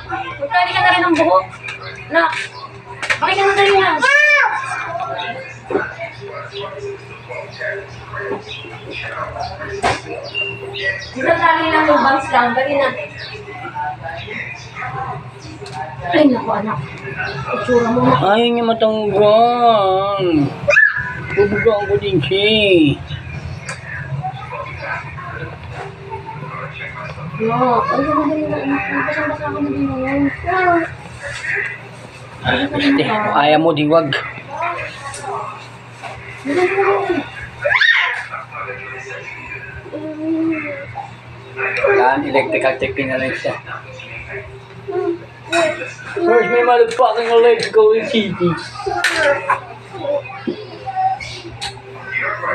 Magkali ka na rin ng buhok. Na, bakit ka na rin yan? Isang tali lang yung bangs lang. Dali na. Ay, naku anak. Itsura mo na. Ayaw niya matanggal. Bubugaan ko din siya. No, ay, dali na. Pasang-basa ka na din ngayon. Basta, kung ayaw mo, diwag. Kailangan electrical tape na lang siya. First, may malagpaking electrical city.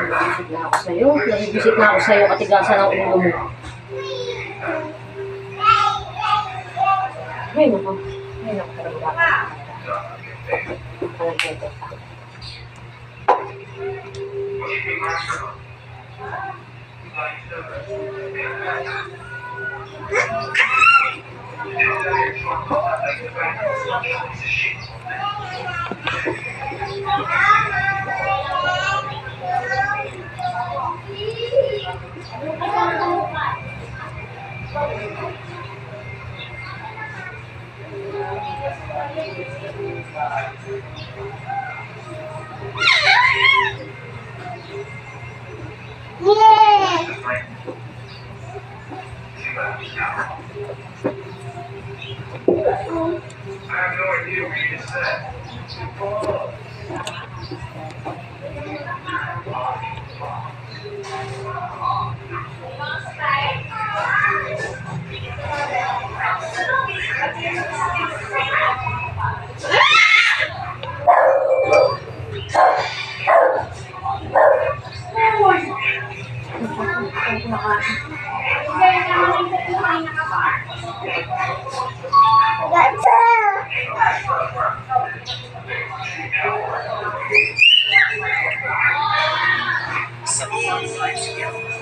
Nabibisit na ako sa'yo. Nabibisit na ako sa'yo. Katigasan ang ulo mo. Ay, naku. Ay, naku.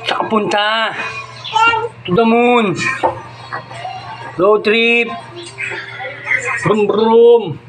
Saka punta. To the moon. Road trip. Brum brum.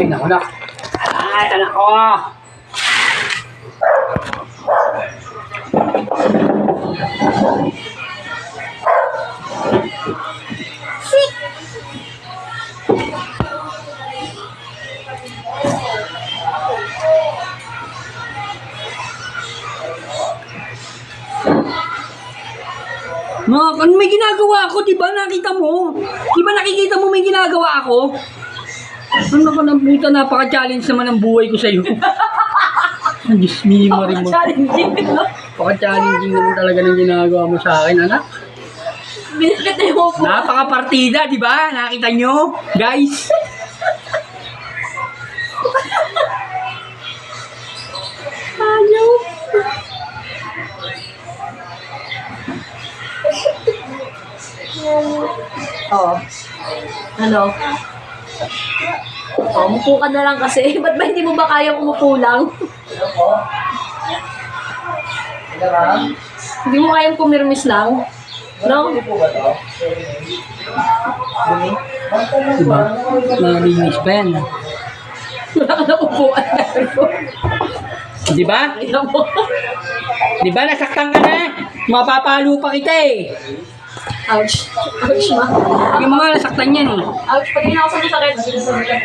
Ay, naku na. Ay, anak ko. Ano may ginagawa ako? Di ba nakita mo? Di ba nakikita mo may ginagawa ako? Ano ka ng puta, napaka-challenge naman ang buhay ko sa'yo. Ang Diyos mo rin mo. Napaka-challenging naman talaga ng ginagawa mo sa akin, anak. Binigit na yung upo. Napaka-partida, di ba? Nakita nyo? Guys. Ayaw. Oh. Ano? Oh, umupo ka na lang kasi. Ba't ba hindi mo ba kayang umupo lang? Hindi mo kayang pumirmis lang? No? Diba? Nalinis pa yan. Wala ka na upuan. Diba? Tingnan mo. Diba? Nasaktan ka na. Mapapalo pa kita eh. Ouch. Ouch, ma. Yung mga nasaktan yan eh. Ouch. Patingin ako sa masakit.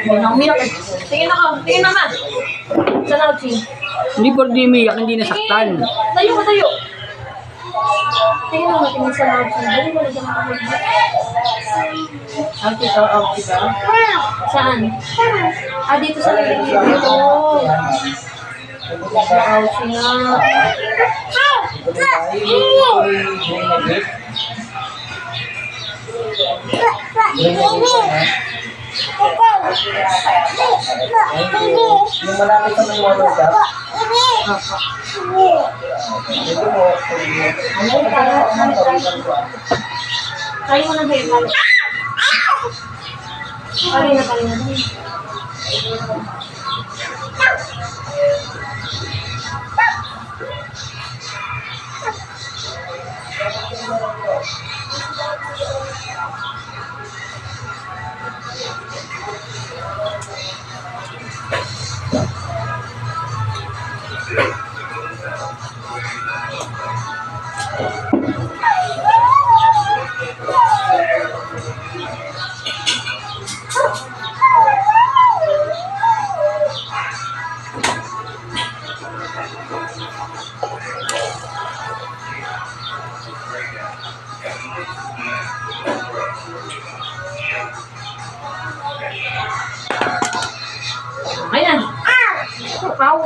Umiyak. Tingin ako. Tingin naman. Saan ouch eh? Hindi po di umiyak, hindi nasaktan. Tayo ka, tayo. Tingin naman. Tingin sa ouch. Dali mo na dyan ako. Ouch ito. Ouch ito. Saan? Ah, dito sa dito. Ouch nga. Yung malapit sa may motor shop. Dito mo. Kaya mo na ba yun? Kaya na, kaya na. Ayan. Aw.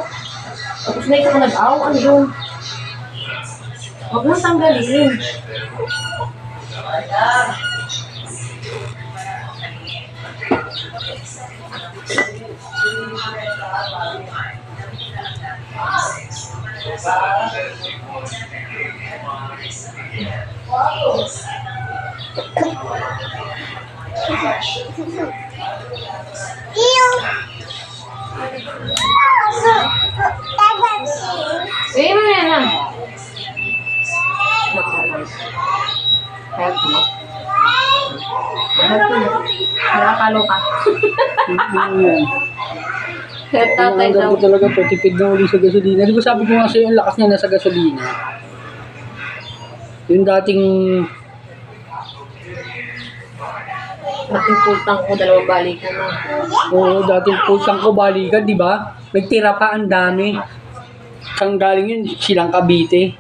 Tapos na ito ka nag-aw. Ano yun? Huwag mo tanggalin. Eh, mo yan lang. Help mo. Nakakalo ka. Help tatay Ang daw. ganda talaga to, tipid na uli sa gasolina. Di ba sabi ko nga sa'yo, ang lakas niya nasa gasolina. Yung dating, Laking pultang ko, dalawang balikan na. oo, dating pulsang ko balikan, di ba? Nagtira pa ang dami. Saan galing yun? Silang Cavite.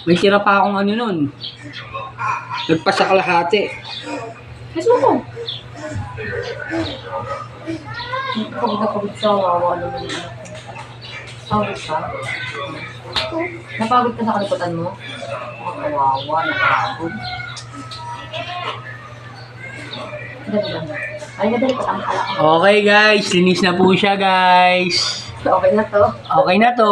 May tira pa akong ano nun. Nagpasa kalahati. Yes mo ko. Pagod na pagod siya, wawa naman. Pagod ka? Napagod ka sa kaliputan mo? Kawawa, napagod. Dali lang. Ay, nadali ko ang kalak. Okay guys, linis na po siya guys. Okay na to. Okay na to.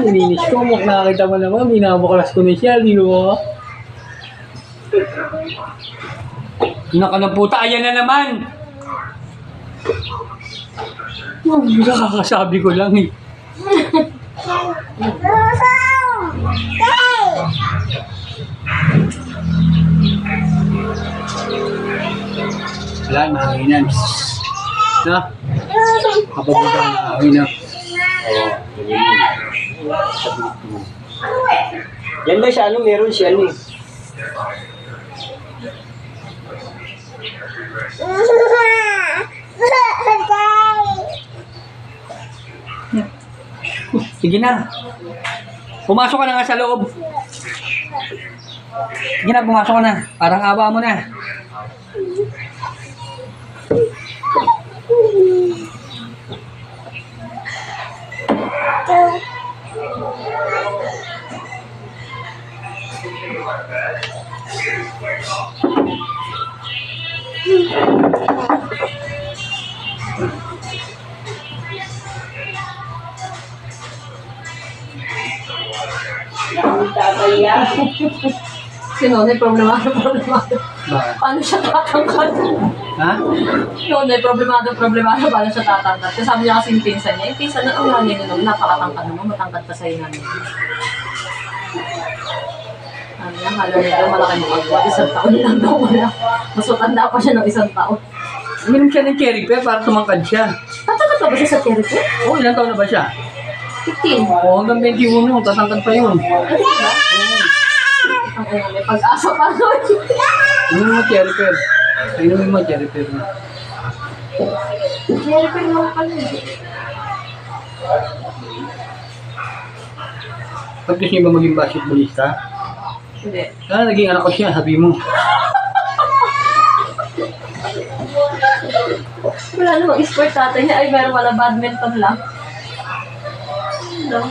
Linis ko, nakakita mo naman, binabuklas ko na siya, di ba? Naka ng puta, ayan na naman! Oh, nakakasabi ko lang eh. Wala, mahanginan. Na? Kapabuga na hangin na. Yan ba siya, ano, meron siya, ano eh. Sige na. Pumasok ka na nga sa loob. Sige na, pumasok ka na. Parang awa mo na. Sino? Problemado. Bakit? Paano siya tatangkad? Ha? Problemado. Paano siya tatangkad? Kasi sabi niya kasi yung pinsan niya. Yung pinsan na ang nanay nung napakatangkad naman. Matangkad pa sa'yo nanay. Ano yan? Hala nito, malaki mo agwa. 1 taon lang daw wala. Mas matanda pa siya ng 1 taon. Uminom siya ng cherry pear para tumangkad siya. Tatangkad pa ba siya sa therapy? Oo, ilang taon na ba siya? 15. Oo, hanggang 21, tatangkad pa yun. Ano ba? Ang may pag-asa pa nun. Inom mo cherry pear. Inom mo cherry pear na. Therapy lang pala. Pag gusto niyo ba maging basketballista? Hindi. Naging anak ko siya, sabi mo. Wala namang sport tatay niya. Ay, meron wala badminton lang. Ano?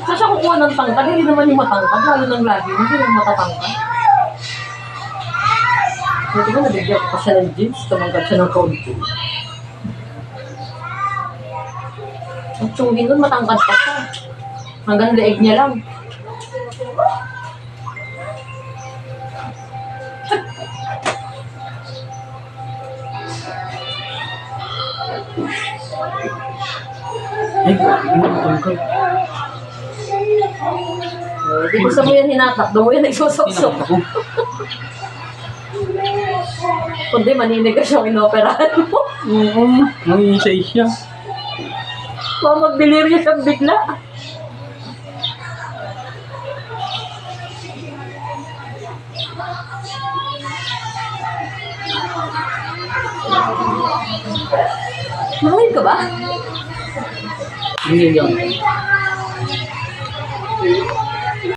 Saan siya kukuha ng tangkad? Hindi naman yung matangkad. Lalo ng lagi. Hindi naman matatangkad. Hindi ko nabigyan ko pa siya ng jeans. Tumangkad siya ng kaunti. Ang tsungin nun, matangkad pa siya. Hanggang leeg niya lang. Ay, tungkol. Di gusto mo yan hinatak. Doon mo yan nagsusoksok. Ako. Kundi maninig ka siyang inoperahan mo. Oo, nangisay siya. Magdelirya siyang bigla. Nakawin ka ba? Hindi yun.